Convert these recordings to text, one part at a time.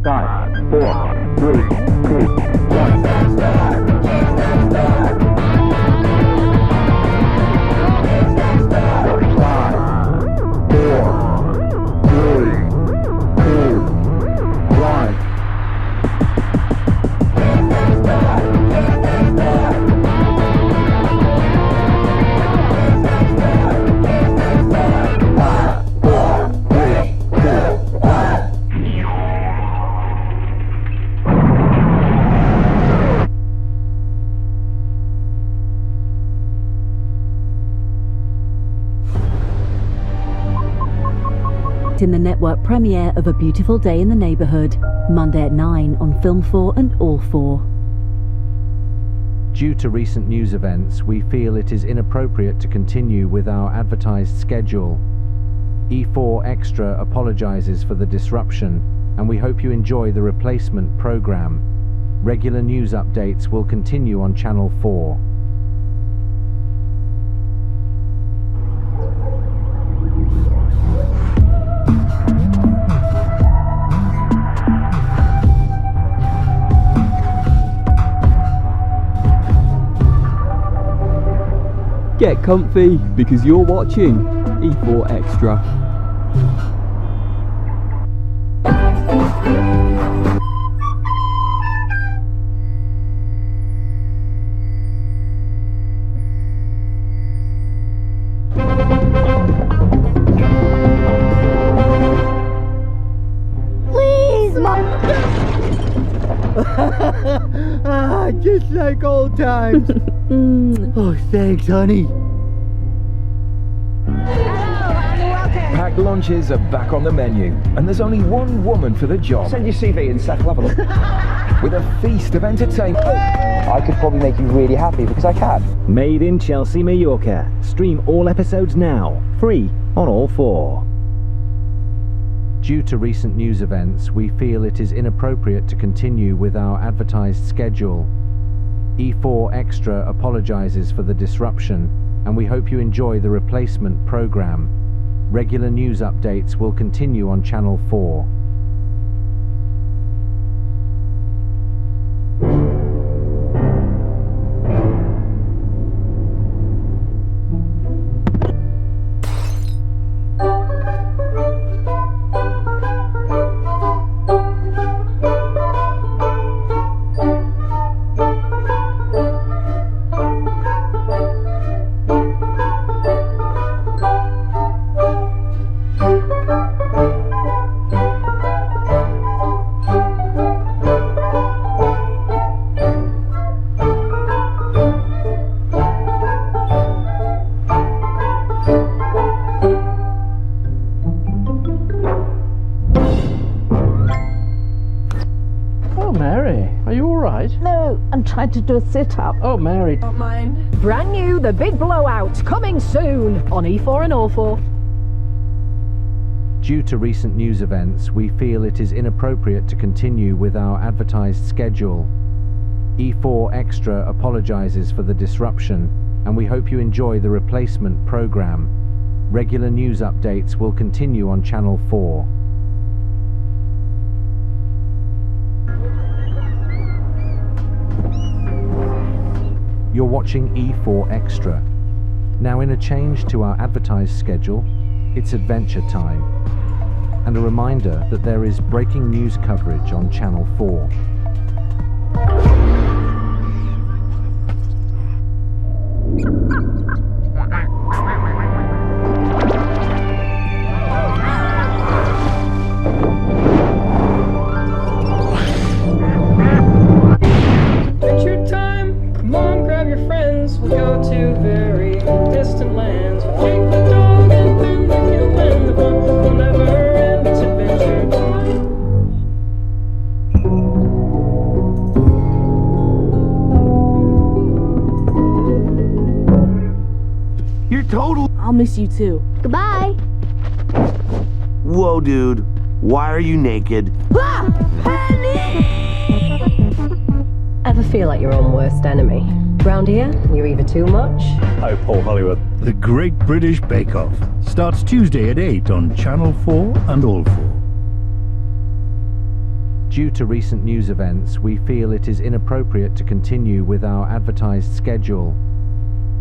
5, 4, 3, 2, 1. In the network premiere of A Beautiful Day in the Neighborhood, Monday at 9 on Film 4 and All 4. Due to recent news events, we feel it is inappropriate to continue with our advertised schedule. E4 Extra apologizes for the disruption, and we hope you enjoy the replacement program. Regular news updates will continue on Channel 4. Get comfy, because you're watching E4 Extra. Please, Mom! Just like old times. Oh, thanks, honey. Packed lunches are back on the menu, and there's only one woman for the job. Send your CV and Seth will have a look. With a feast of entertainment. I could probably make you really happy because I can. Made in Chelsea, Mallorca. Stream all episodes now, free on All 4. Due to recent news events, we feel it is inappropriate to continue with our advertised schedule. E4 Extra apologizes for the disruption, and we hope you enjoy the replacement program. Regular news updates will continue on Channel 4. Tried to do a sit-up. Oh, Mary. Don't mind. Brand new, The Big Blowout, coming soon on E4 and All 4. Due to recent news events, we feel it is inappropriate to continue with our advertised schedule. E4 Extra apologizes for the disruption, and we hope you enjoy the replacement program. Regular news updates will continue on Channel 4. You're watching E4 Extra. Now, in a change to our advertised schedule, it's adventure time. And a reminder that there is breaking news coverage on Channel 4. Adventure time! Come on, grab your friends. We'll go to very distant lands. We'll take the dog and then the hill and the fun will never end. It's adventure time. You're total. I'll miss you too. Goodbye. Whoa, dude. Why are you naked? Ah! Penny! Ever feel like your own worst enemy? Round here, you're either too much. Oh, Paul Hollywood. The Great British Bake Off starts Tuesday at 8 on Channel 4 and All 4. Due to recent news events, we feel it is inappropriate to continue with our advertised schedule.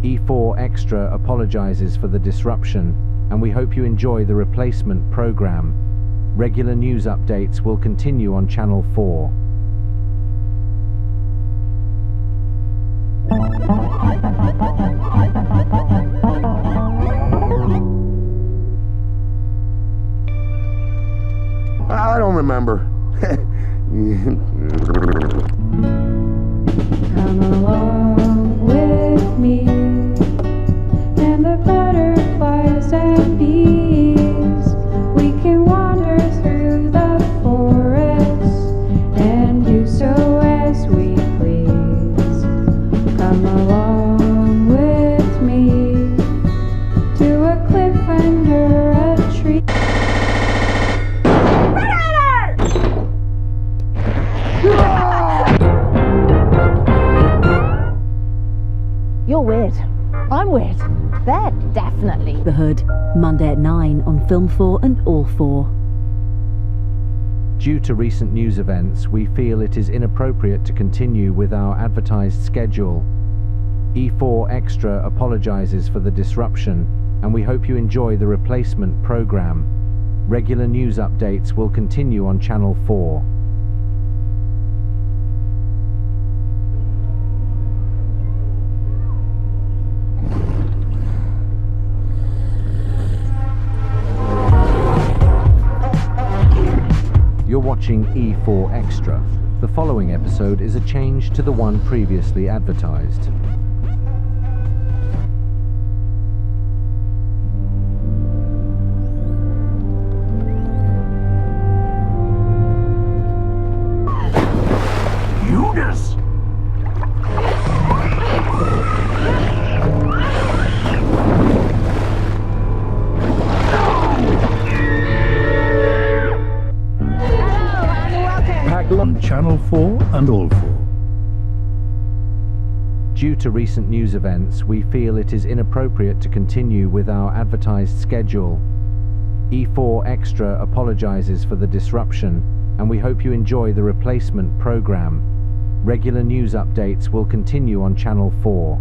E4 Extra apologizes for the disruption, and we hope you enjoy the replacement program. Regular news updates will continue on Channel 4. I don't remember. Come along with me, and the butterflies and bees. We can wander through the forest and do so as we please. Come along with me to a cliff under a tree. You're weird. I'm weird. They're definitely. The Hood, Monday at 9 on Film 4 and All 4. Due to recent news events, we feel it is inappropriate to continue with our advertised schedule. E4 Extra apologizes for the disruption, and we hope you enjoy the replacement program. Regular news updates will continue on Channel 4. You're watching E4 Extra. The following episode is a change to the one previously advertised. Eunice! On Channel 4 and All 4. Due to recent news events, we feel it is inappropriate to continue with our advertised schedule. E4 Extra apologizes for the disruption, and we hope you enjoy the replacement program. Regular news updates will continue on Channel 4.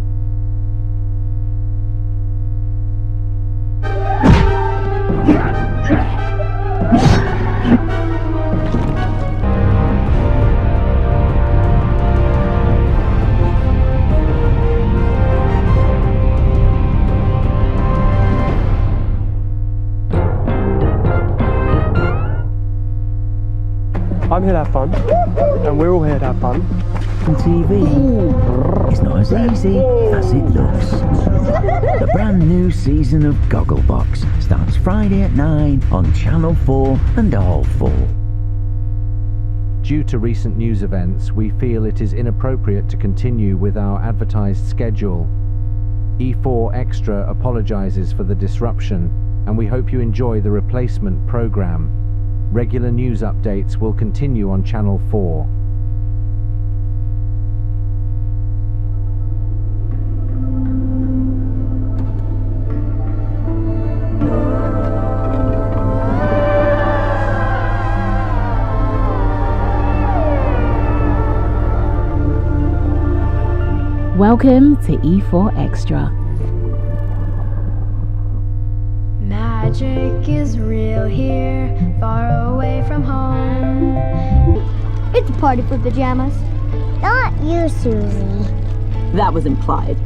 I'm here to have fun, and we're all here to have fun. TV is not as easy as it looks. The brand new season of Gogglebox starts Friday at 9 on Channel 4 and All 4. Due to recent news events, we feel it is inappropriate to continue with our advertised schedule. E4 Extra apologizes for the disruption, and we hope you enjoy the replacement program. Regular news updates will continue on Channel 4. Welcome to E4 Extra. Magic is real here, far away from home. It's a party for pajamas. Not you, Susie. That was implied.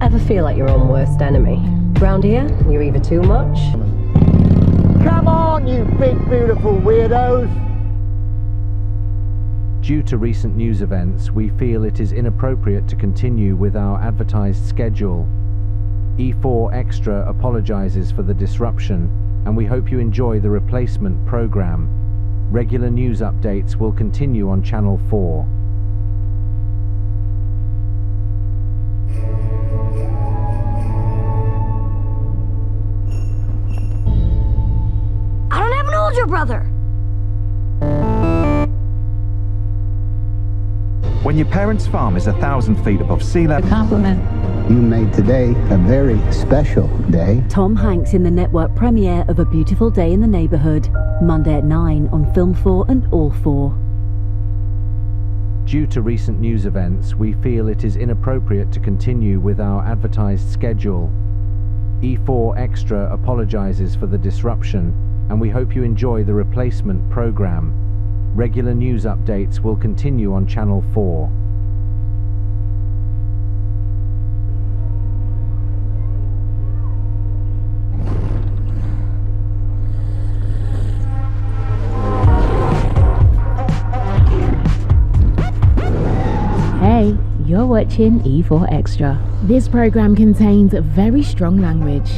Ever feel like your own worst enemy? Round here, you're either too much. Come on, you big beautiful weirdos! Due to recent news events, we feel it is inappropriate to continue with our advertised schedule. E4 Extra apologizes for the disruption, and we hope you enjoy the replacement program. Regular news updates will continue on Channel 4. I don't have an older brother. When your parents' farm is 1,000 feet above sea level. A compliment. You made today a very special day. Tom Hanks in the network premiere of A Beautiful Day in the Neighborhood, Monday at 9 on Film 4 and All 4. Due to recent news events, we feel it is inappropriate to continue with our advertised schedule. E4 Extra apologizes for the disruption, and we hope you enjoy the replacement program. Regular news updates will continue on Channel 4. Hey, you're watching E4 Extra. This program contains very strong language.